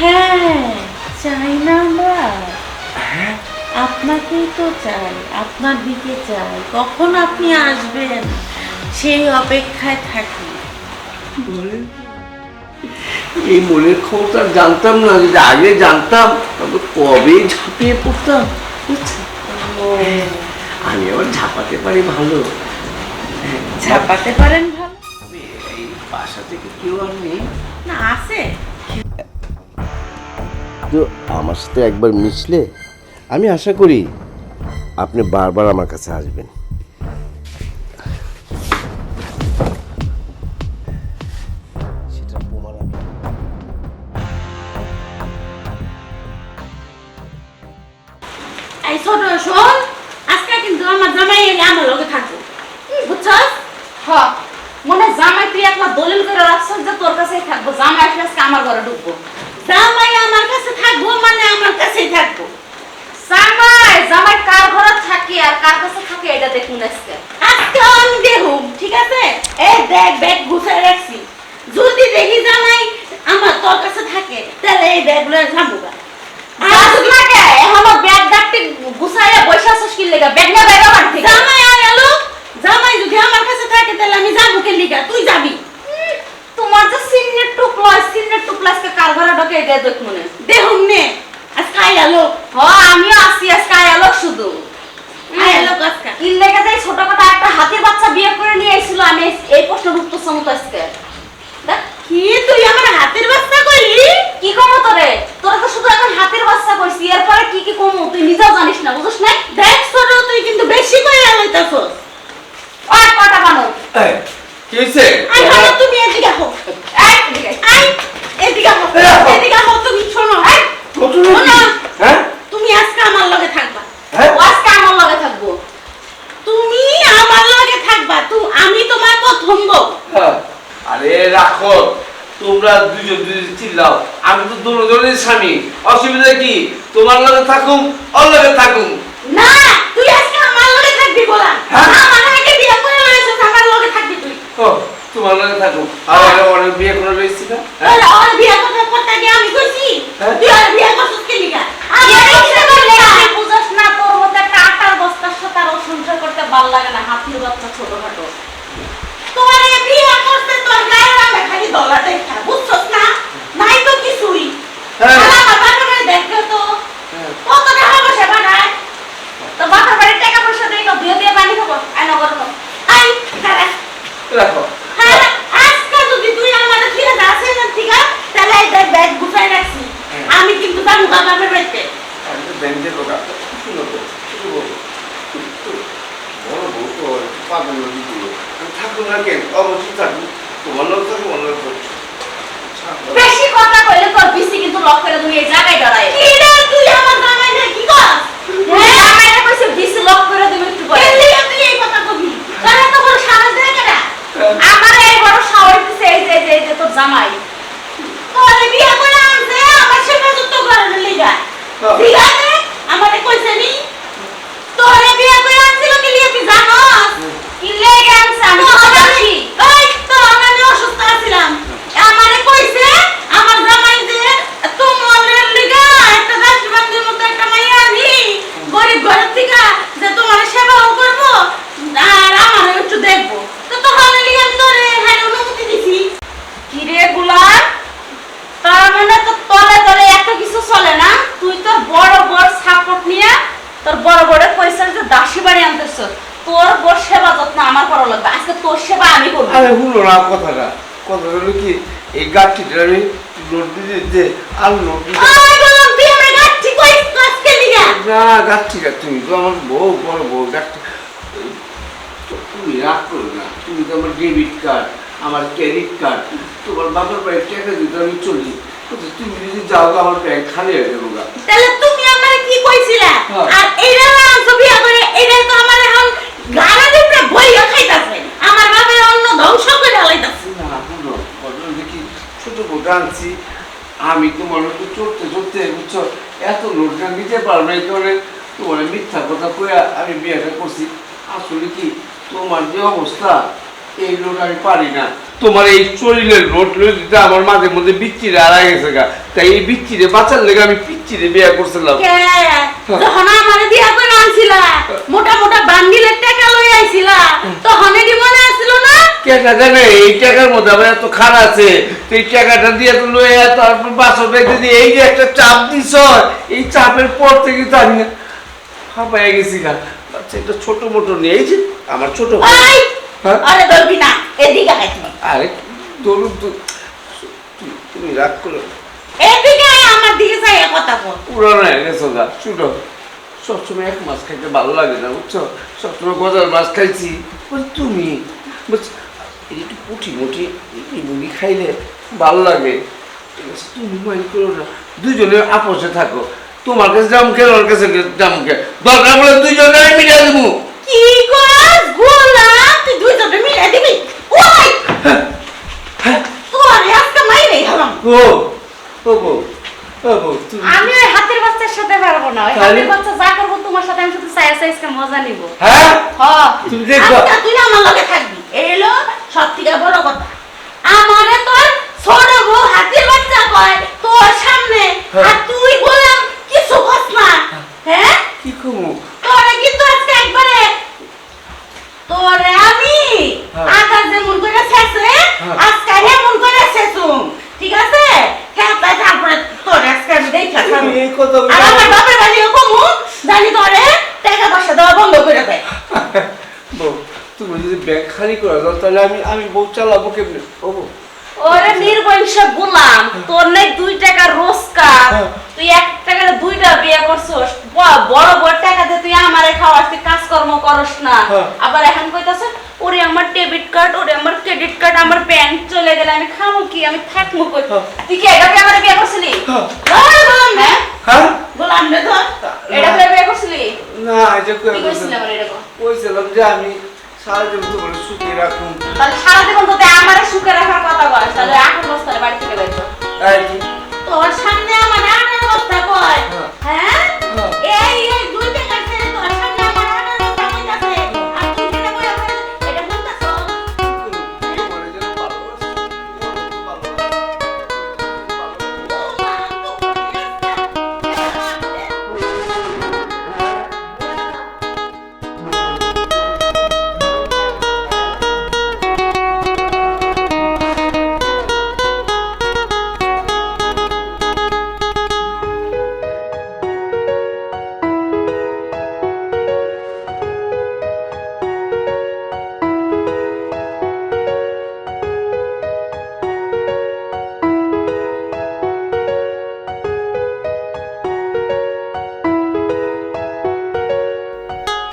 হ্যাঁ, চাই না আমরা? হ্যাঁ আপনাকেই তো চাই, আপনার দিকে চাই। কখন আপনি আসবেন সেই অপেক্ষায় থাকি। বলেন, এই মনের খবরটা জানতাম না। যদি আগে জানতাম তবে কবে ঝাঁপিয়ে পড়তাম। বুঝছেন? আমি আবার ঝাঁপাতে পারি ভালো। ঝাপাতে পারেন ভালো? এই বাসা থেকে কেউ আর নেই না, আছে। তো আমার সাথে একবার মিশলে আমি আশা করি আপনি বারবার আমার কাছে আসবেন। সেটা প্রমাণ আমি এই ছোট শোন, আজকে কিন্তু আমার জামাই এলে আমার লগে থাকবো, বুঝছস? হ্যাঁ, মনে হয় জামাই তুই একবার দলিল করে রাখছিস যে তোর কাছেই থাকবো, জামাই আসলে আজকে আমার ঘরে ঢুকবো। জামাই আমার কাছে থাকবো মানে আমার কাছেই থাকবো। জামাই কার ঘরে থাকে আর কার কাছে থাকে এটা দেখুন আজকে। আজকে আমি দেখুম, ঠিক আছে? এই দেখ, ব্যাগ গুছাই রাখছি। যদি দেখি জামাই আমার তোর কাছে থাকে তাহলে এই ব্যাগগুলো যাবো গা। জামাই লাগে এখনো ব্যাগ ডাকতে গুছাইয়া বসে আছিস কি লেগা? ব্যাগ না বাইরে বাড়ি থেকে জামাই আয় এলো, জামাই যদি আমার কাছে থাকে তাহলে আমি যাবো কে লিগা? তুই যাবি? তোমার যে সিনের টুকলা আজকে কার ঘরে ঢোকে এটা দেখুন। দেখুম নে, আজকে আয় এলো। হ্যাঁ, আমিও আসি আজকে আয়ালো শুধু। আয় এলো আজকে। কি লেগে যায় ছোটখাটো একটা হাতির বাচ্চা বিয়ে করে নিয়ে আইছিল, আমি এই প্রশ্ন উত্তর সমত আজকে। দেখ কি তুই আমার হাতের বাচ্চা কইলি? কি কমো তোরে? তোরা তো শুধু এখন হাতের বাচ্চা কইছি, এরপরে কি কি কমো তুই নিজেও জানিস না, বুঝছ না? দেখ ছোট, তুই কিন্তু বেশি করে লইতাছস। ওই কটা বানো। কি হয়েছে? আয় ভালো, তুমি এদিকে আহো। এই এদিকে আয়। আয় এদিকে আহো, এদিকে আহো। তুমি শোনো, আয় শোনো, হ্যাঁ তুমি আজকে আমার লগে থাকবা। হ্যাঁ ও আজকে আমার লগে থাকবো। তুমি আমার লগে থাকবা। আমি তোমার প্রথম বউ। আরে রাখো, তোমরা দুজন দুজন চিল্লাও। আমি তো দুজনের স্বামী, অসুবিধা কি? তোমার লগে থাকুম, ওর লগে থাকুম। না, তুই আজকে আমার লগে থাকবি বলা। হ্যাঁ? আমার আগে বিয়ে করে লইছস, আমার লগে থাকবি তুই। ও তোমার লগে থাকুম। আর অনেক বিয়ে করে লইছি না। ওই ওর বিয়ে করতে গিয়ে আমি কইছি, হ্যাঁ? তুই আর বিয়ে করছস কে লিগা? আমার আমার ইচ্ছে ইচ্ছে করলে করলে তুই বুঝছ না, তোর মধ্যে একটা আটার বস্তার সাথে আর সংসার করতে ভালো লাগে না, হাতির বাচ্চা ছোটখাটো। তোর এই বিয়ে করতে তোর গায়ে রঙে খালি দলা দেখা, বুঝছস না? নাই তো কিছুই। হ্যাঁ। আর আমার বাবারে দেখো তো, হ্যাঁ। কত টাকা পয়সা বানায়। তো বাপের বাড়ির টাকা পয়সা দিয়ে ধুয়ে দিয়ে পানি খাবো, আয় নগর খাবো। আই খারা। রাখো। হ্যাঁ, আজকে যদি তুই আমার ফিরে যাস না, ঠিক আছে? তাহলে এই দেখ, ব্যাগ গুছাই রাখছি। আমি কিন্তু জানু বাবার বাড়িতে। আমি তো ব্যাংকের লোক, শুনো তো, শুনো বলো। বড় বউ তো পাগল নদী দিয়ে থাকুন না কেন? অবশ্যই থাকুন। তোমার লোক থাকুন, অন্য লোক থাকুন। বেশি কথা কইলে তোর পিসি কিন্তু লক করে তুমি এই জায়গায় দাঁড়ায়। কি রে, তুই আমার জামাই না কি কর? হ্যাঁ, জামাইরে কইছে পিসি লক করে তুমি একটু পরে। কেন লিগা তুই এই কথা কবি? তোর এত বড় সাহস দেয় কেডা? আমার এই বড় শাওয়ার দিছে এই যে তোর জামাই। তোর বিয়ে করে আনছে আমার সেবা যত্ন করার লিগা। ঠিক আছে? আমারে কইছে নি? তোর বিয়ে করে আনছিল কি লিগা তুই জানোস? কি লেগে আনছে আমি তো জানি। ওই তোর আমি অসুস্থ ছিলাম। আমারে কইছে আমার জামাই যে তোমার লিগা একটা রাজবান্দির মতো একটা মাইয়া আনি গরিব ঘরের থেকে, যে তোমার সেবাও করবো আর আমারও একটু দেখবো। তো তখন লিগা আমি তোরে হ্যাঁ অনুমতি দিছি। কি রে গুলাম, তার মানে তো তলে তলে এত কিছু চলে না? তুই তোর বড় বড় সাপোর্ট নিয়ে তোর বড় বড় পয়সা যে দাসী বাড়ি আনতেছ, তোর বড় সেবা যত্ন আমার করা লাগবে। আজকে তোর সেবা আমি করবো। আরে শুনো না কথাটা। কথা হলো কি, এই গাছটিটা আমি লোড দিতে আর লোড দিতে ওই বললাম তুই আমার গাচ্ছি কইস আজকে লিগা। না। গাছটি তুমি তো আমার বউ, বড় বউ। গাছটি তুমি রাগ করো না। তুমি তো আমার ডেবিট কার্ড, আমার ক্রেডিট কার্ড। তোমার বাবার বাড়ির টাকা দিতে আমি চলি। কিন্তু তুমি যদি যাও তো আমার ব্যাংক খালি হয়ে যাবো গা। তাহলে তুমি আমারে কি কইছিলা? হ্যাঁ। আর এইটা আনছো বিয়া করে, এইটা তো আমার এখন গাড়া দিতে বইয়া খাইতাছে। আমার বাবার অন্য ধ্বংস করে ঢালাইতাছে। না শুনো, ঘটনা দেখি ছোট বউটা আনছি। আমি তোমার একটু চড়তে চড়তে বুঝছো, এত লোকটা নিতে পারবো না। এই কারণে তোমার মিথ্যা কথা কইয়া আমি বিয়েটা করছি। আসলে কি তোমার যে অবস্থা, এই লোক আমি পারি না। তোমার এই শরীরের রোড দিতে আমার মাঝে মধ্যে বিচ্ছিরে হারা গেছে গা, তাই এই বিচ্ছিরে বাঁচার লেগে আমি পিচ্ছিরে বিয়ে করছিলাম। যখন আমারে দিয়া করে আনছিলা মোটা মোটা বান্ডিলের টাকা লই আইছিলা তখন এটি মনে আসছিল না? টাকা জানে এই টাকার মধ্যে আবার এত খারাপ আছে, এই টাকাটা দিয়ে তো লয়ে তারপর বাসর ব্যাগ দিয়ে এই যে একটা চাপ দিছ, এই চাপের পর থেকে তো আমি হাঁপাইয়া গেছি গা। আচ্ছা এটা ছোট মোটো নিয়ে এই যে আমার ছোট ওই হ্যাঁ? আরে ধরবি না, এদিকে আয় তুমি। আরে ধরুন তো, তুমি রাগ করো এদিকে আয়, আমার দিকে চাই কথা বল। পুরানো হয়ে গেছো গা। শুনো, সবসময় এক মাছ খাইতে ভালো লাগে না বুঝছো, সবসময় গজার মাছ খাইছি। তুমি বুঝছো এই একটু পুঁটি মুটি এই মুড়ি খাইলে ভালো লাগে। ঠিক আছে, তুমি মাইন্ড করো না, দুজনে আপোষে থাকো। তোমার কাছে যাম কে, ওর কাছে যাম কে, দরকার বলে দুজনে মিলিয়ে দেবো। কি কস গোলাম, তুই দুইজনে মিলে দিবি? ওই তোর আজকে মাইরে হলাম। ও ও বউ, ও বউ, তুমি আমি ওই হাতের বাচ্চার সাথে পারবো না, ওই তাহলে? হাতের বাচ্চা যা করবো তোমার সাথে আমি শুধু চাই চাইকে মজা নিব। হ্যাঁ হ্যাঁ তুমি দেখো আজকে তুই আমার লগে থাকবি, এই হলো সব থেকে বড় কথা। আমারে তোর ছোট বউ হাতির বাচ্চা কয় তোর সামনে, আর তুই গোলাম কিছু কস না। হ্যাঁ কি করবো? তোরে কিন্তু আজকে একবারে তোরে আমি হ্যাঁ। আকাশ যেমন করে শেষে হ্যাঁ। আজকে এমন করে শেষুম, ঠিক আছে? খেতে তারপরে তোর আজকে আমি দেখা তুমি এই কথা আর আমার বাপের বাড়িও কমু জানি তোরে টাকা পয়সা দেওয়া বন্ধ করে দেয়। বউ, তুমি যদি ব্যাংক খালি করে দাও তাহলে আমি বউ চালাবো কেমনে? ও বউ, ওরে নির্বংশ গোলাম, তোর নেই 2 টাকা রোজগার, তুই 1 টাকার 2টা বিয়ে করছস, বড় বড় টাকা দিয়ে তুই আমারে খাওয়াস, তুই কাজকর্ম করস না। হ্যাঁ। আবার এখন কইতাছ ওরে আমার ডেবিট কার্ড, ওরে আমার ক্রেডিট কার্ড, আমার ব্যাংক চলে গেলে আমি খাবো কি, আমি থাকবো কই? হ্যাঁ। তুই কি এটা আমারে বিয়ে করছিলি? হ্যাঁ। ওই গোলাম রে, হ্যাঁ? গোলাম রে ধর। এটা করে বিয়ে করছিলি? না, এটা কি কইছিলি আমার এটা কর? কইছিলাম যে আমি সারা জীবন তোমার সুখে রাখুন। তাহলে সারা জীবন তো আমারে সুখে রাখার কথা বলিস, তাহলে এখন বসতে বাড়ি থেকে বের কর। এই, তুমি